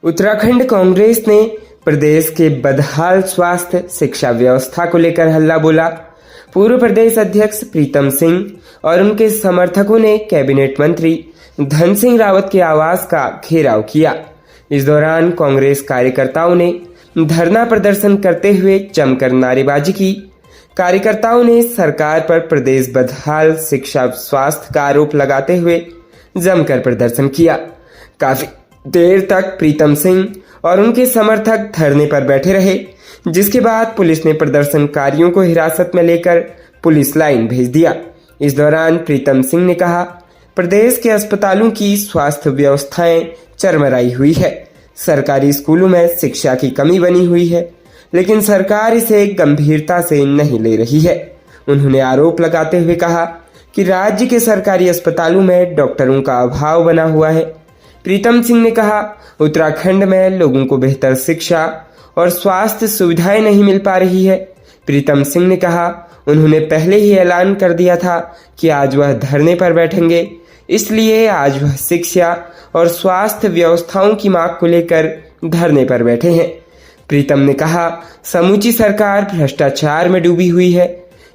उत्तराखंड कांग्रेस ने प्रदेश के बदहाल स्वास्थ्य शिक्षा व्यवस्था को लेकर हल्ला बोला। पूर्व प्रदेश अध्यक्ष प्रीतम सिंह और उनके समर्थकों ने कैबिनेट मंत्री धन सिंह रावत के आवास का घेराव किया। इस दौरान कांग्रेस कार्यकर्ताओं ने धरना प्रदर्शन करते हुए जमकर नारेबाजी की। कार्यकर्ताओं ने सरकार पर प्रदेश बदहाल शिक्षा स्वास्थ्य का आरोप लगाते हुए जमकर प्रदर्शन किया। काफी देर तक प्रीतम सिंह और उनके समर्थक धरने पर बैठे रहे, जिसके बाद पुलिस ने प्रदर्शनकारियों को हिरासत में लेकर पुलिस लाइन भेज दिया। इस दौरान प्रीतम सिंह ने कहा, प्रदेश के अस्पतालों की स्वास्थ्य व्यवस्थाएं चरमराई हुई है। सरकारी स्कूलों में शिक्षा की कमी बनी हुई है, लेकिन सरकार इसे गंभीरता से नहीं ले रही है। उन्होंने आरोप लगाते हुए कहा कि राज्य के सरकारी अस्पतालों में डॉक्टरों का अभाव बना हुआ है। प्रीतम सिंह ने कहा, उत्तराखंड में लोगों को बेहतर शिक्षा और स्वास्थ्य सुविधाएं नहीं मिल पा रही है। प्रीतम सिंह ने कहा, उन्होंने पहले ही ऐलान कर दिया था कि आज वह धरने पर बैठेंगे, इसलिए आज वह शिक्षा और स्वास्थ्य व्यवस्थाओं की मांग को लेकर धरने पर बैठे हैं। प्रीतम ने कहा, समूची सरकार भ्रष्टाचार में डूबी हुई है।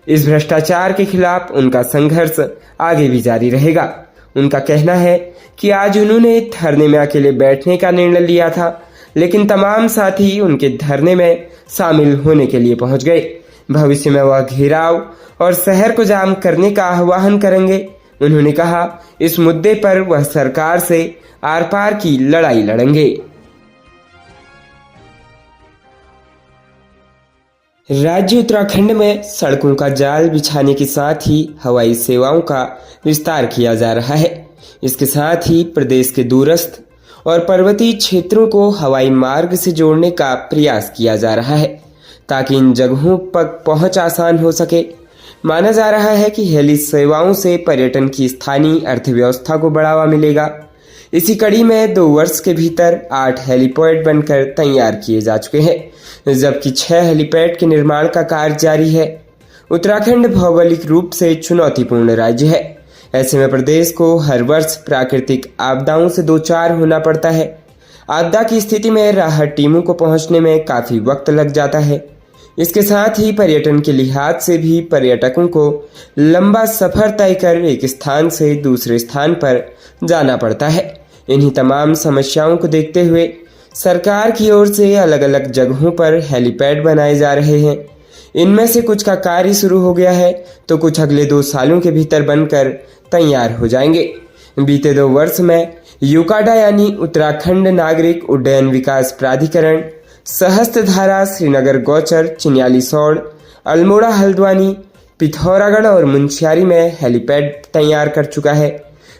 इस भ्रष्टाचार के खिलाफ उनका संघर्ष आगे भी जारी रहेगा। उनका कहना है कि आज उन्होंने धरने में अकेले बैठने का निर्णय लिया था, लेकिन तमाम साथी उनके धरने में शामिल होने के लिए पहुंच गए। भविष्य में वह घेराव और शहर को जाम करने का आह्वान करेंगे। उन्होंने कहा, इस मुद्दे पर वह सरकार से आर पार की लड़ाई लड़ेंगे। राज्य उत्तराखंड में सड़कों का जाल बिछाने के साथ ही हवाई सेवाओं का विस्तार किया जा रहा है। इसके साथ ही प्रदेश के दूरस्थ और पर्वतीय क्षेत्रों को हवाई मार्ग से जोड़ने का प्रयास किया जा रहा है, ताकि इन जगहों तक पहुंच आसान हो सके। माना जा रहा है कि हेली सेवाओं से पर्यटन की स्थानीय अर्थव्यवस्था को बढ़ावा मिलेगा। इसी कड़ी में 2 वर्ष के भीतर 8 हेलीपैड बनकर तैयार किए जा चुके हैं, जबकि 6 हेलीपैड के निर्माण का कार्य जारी है। उत्तराखंड भौगोलिक रूप से चुनौतीपूर्ण राज्य है। ऐसे में प्रदेश को हर वर्ष प्राकृतिक आपदाओं से दो चार होना पड़ता है। आपदा की स्थिति में राहत टीमों को पहुंचने में काफी वक्त लग जाता है। इसके साथ ही पर्यटन के लिहाज से भी पर्यटकों को लंबा सफर तय कर एक स्थान से दूसरे स्थान पर जाना पड़ता है। इन्हीं तमाम समस्याओं को देखते हुए सरकार की ओर से अलग अलग जगहों पर हेलीपैड बनाए जा रहे हैं। इनमें से कुछ का कार्य शुरू हो गया है, तो कुछ अगले 2 सालों के भीतर बनकर तैयार हो जाएंगे। बीते 2 वर्ष में यूकाडा यानी उत्तराखंड नागरिक उड्डयन विकास प्राधिकरण सहस्त्रधारा, श्रीनगर गौचर, चिन्यालीसौड़, अल्मोड़ा, हल्द्वानी, पिथौरागढ़ और मुनस्यारी में हेलीपैड तैयार कर चुका है,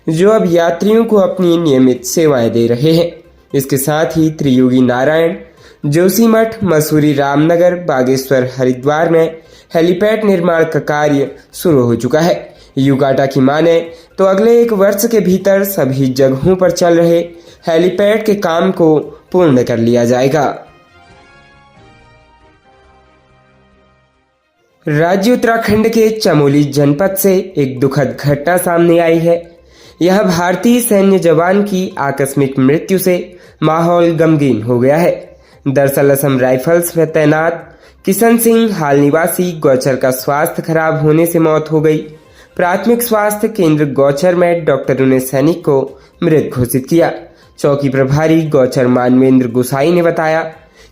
जो अब यात्रियों को अपनी नियमित सेवाएं दे रहे हैं। इसके साथ ही त्रियुगी नारायण, जोशीमठ, मसूरी, रामनगर, बागेश्वर, हरिद्वार में हेलीपैड निर्माण का कार्य शुरू हो चुका है। यूकाडा की माने तो अगले 1 वर्ष के भीतर सभी जगहों पर चल रहे हेलीपैड के काम को पूर्ण कर लिया जाएगा। राज्य उत्तराखंड के चमोली जनपद से एक दुखद घटना सामने आई है। यह भारतीय सैन्य जवान की आकस्मिक मृत्यु से माहौल गमगीन हो गया है। दरअसल असम राइफल्स में तैनात किशन सिंह हाल निवासी गौचर का स्वास्थ्य खराब होने से मौत हो गई। प्राथमिक स्वास्थ्य केंद्र गौचर में डॉक्टरों ने सैनिक को मृत घोषित किया। चौकी प्रभारी गौचर मानवेंद्र गुसाई ने बताया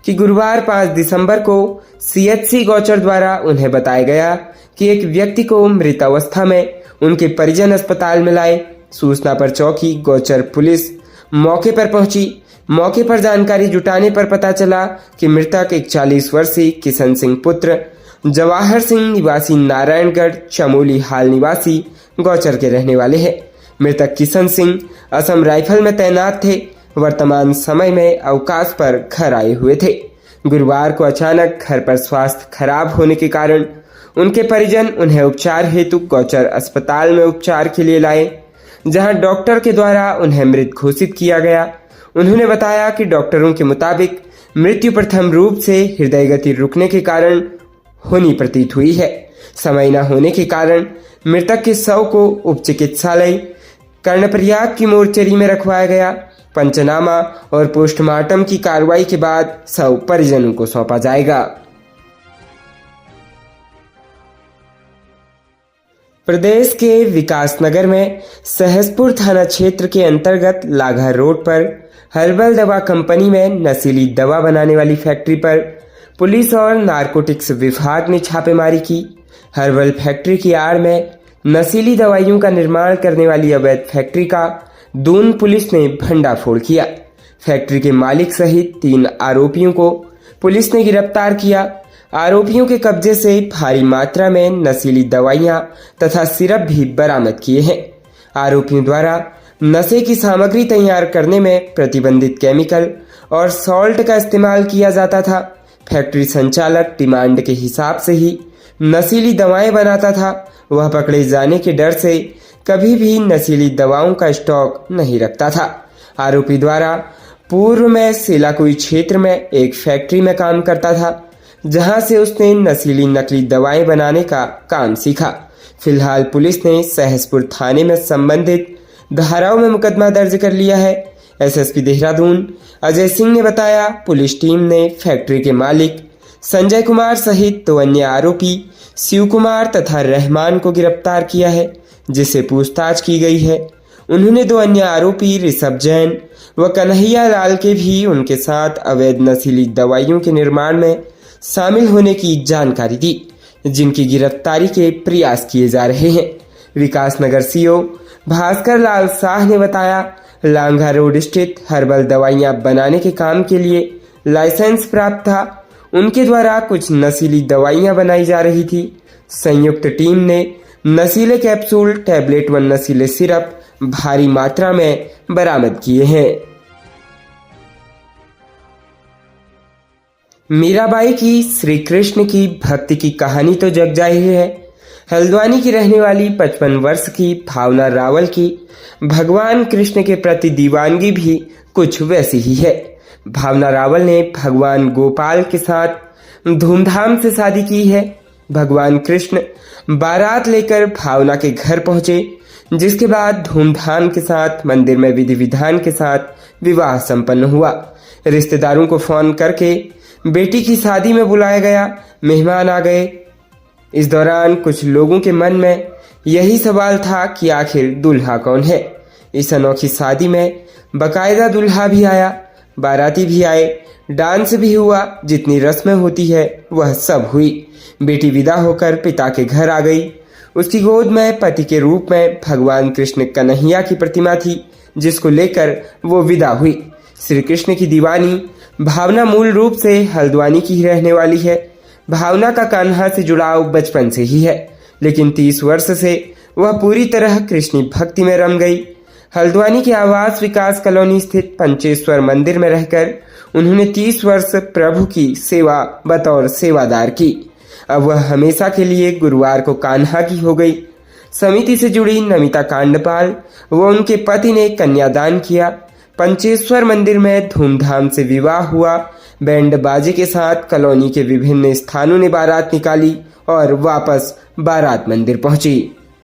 कि गुरुवार 5 दिसंबर को सीएचसी गौचर द्वारा उन्हें बताया गया कि एक व्यक्ति को मृत अवस्था में उनके परिजन अस्पताल में लाए। सूचना पर चौकी गौचर पुलिस मौके पर पहुंची। मौके पर जानकारी जुटाने पर पता चला कि मृतक एक 40 वर्षीय किशन सिंह पुत्र जवाहर सिंह निवासी नारायणगढ़ चमोली हाल निवासी गौचर के रहने वाले हैं। मृतक किशन सिंह असम राइफल में तैनात थे। वर्तमान समय में अवकाश पर घर आए हुए थे। गुरुवार को अचानक घर पर स्वास्थ्य खराब होने के कारण उनके परिजन उन्हें उपचार हेतु गौचर अस्पताल में उपचार के लिए लाए, जहां डॉक्टर के द्वारा उन्हें मृत घोषित किया गया। उन्होंने बताया कि डॉक्टरों के मुताबिक मृत्यु प्रथम रूप से हृदय गति रुकने के कारण होनी प्रतीत हुई है। समय न होने के कारण मृतक के शव को उप चिकित्सालय कर्णप्रयाग की मोर्चरी में रखवाया गया। पंचनामा और पोस्टमार्टम की कार्रवाई के बाद शव परिजनों को सौंपा जाएगा। प्रदेश के विकासनगर में सहसपुर थाना क्षेत्र के अंतर्गत लाघा रोड पर हर्बल दवा कंपनी में नशीली दवा बनाने वाली फैक्ट्री पर पुलिस और नारकोटिक्स विभाग ने छापेमारी की। हर्बल फैक्ट्री की आड़ में नशीली दवाइयों का निर्माण करने वाली अवैध फैक्ट्री का दून पुलिस ने भंडाफोड़ किया। फैक्ट्री के मालिक सहित 3 आरोपियों को पुलिस ने गिरफ्तार किया। आरोपियों के कब्जे से भारी मात्रा में नशीली दवाइयां तथा सिरप भी बरामद किए हैं। आरोपियों द्वारा नशे की सामग्री तैयार करने में प्रतिबंधित केमिकल और सॉल्ट का इस्तेमाल किया जाता था। फैक्ट्री संचालक डिमांड के हिसाब से ही नशीली दवाएं बनाता था। वह पकड़े जाने के डर से कभी भी नशीली दवाओं का स्टॉक नहीं रखता था। आरोपी द्वारा पूर्व में सेलाकुई क्षेत्र में एक फैक्ट्री में काम करता था, जहां से उसने नशीली नकली दवाएं बनाने का काम सीखा। फिलहाल पुलिस ने सहसपुर थाने में संबंधित धाराओं में मुकदमा दर्ज कर लिया है। एसएसपी देहरादून अजय सिंह ने बताया, पुलिस टीम ने फैक्ट्री के मालिक संजय कुमार सहित 2 अन्य आरोपी शिव कुमार तथा रहमान को गिरफ्तार किया है, जिससे पूछताछ की गई है। उन्होंने 2 अन्य आरोपी ऋषभ जैन व कन्हैया लाल के भी उनके साथ अवैध नशीली दवाइयों के निर्माण में शामिल होने की जानकारी दी, जिनकी गिरफ्तारी के प्रयास किए जा रहे हैं। विकासनगर सीओ भास्कर लाल शाह ने बताया, लांघा रोड स्थित हर्बल दवाइयां बनाने के काम के लिए लाइसेंस प्राप्त था। उनके द्वारा कुछ नशीली दवाइयां बनाई जा रही थी। संयुक्त टीम ने नशीले कैप्सूल, टैबलेट व नशीले सिरप भारी मात्रा में बरामद किए हैं। मीराबाई की श्री कृष्ण की भक्ति की कहानी तो जग जाहिर है। हल्द्वानी की रहने वाली 55 वर्ष की भावना रावल की भगवान कृष्ण के प्रति दीवानगी भी कुछ वैसी ही है। भावना रावल ने भगवान गोपाल के साथ धूमधाम से शादी की है। भगवान कृष्ण बारात लेकर भावना के घर पहुंचे, जिसके बाद धूमधाम के साथ मंदिर में विधि विधान के साथ विवाह संपन्न हुआ। रिश्तेदारों को फोन करके बेटी की शादी में बुलाया गया। मेहमान आ गए। इस दौरान कुछ लोगों के मन में यही सवाल था कि आखिर दूल्हा कौन है। इस अनोखी शादी में बकायदा दूल्हा भी आया, बाराती भी आए, डांस भी हुआ। जितनी रस्में होती है वह सब हुई। बेटी विदा होकर पिता के घर आ गई। उसकी गोद में पति के रूप में भगवान कृष्ण कन्हैया की प्रतिमा थी, जिसको लेकर वो विदा हुई। श्री कृष्ण की दीवानी भावना मूल रूप से हल्द्वानी की ही रहने वाली है। भावना का कान्हा से जुड़ाव बचपन से ही है, लेकिन 30 वर्ष से वह पूरी तरह कृष्ण भक्ति में रम गई। हल्द्वानी के आवास विकास कॉलोनी स्थित पंचेश्वर मंदिर में रहकर उन्होंने 30 वर्ष प्रभु की सेवा बतौर सेवादार की। अब वह हमेशा के लिए गुरुवार को कान्हा की हो गई। समिति से जुड़ी नमिता कांडपाल व उनके पति ने कन्यादान किया। पंचेश्वर मंदिर में धूमधाम से विवाह हुआ। बैंड बाजे के साथ कॉलोनी के विभिन्न स्थानों ने बारात निकाली और वापस बारात मंदिर पहुंची।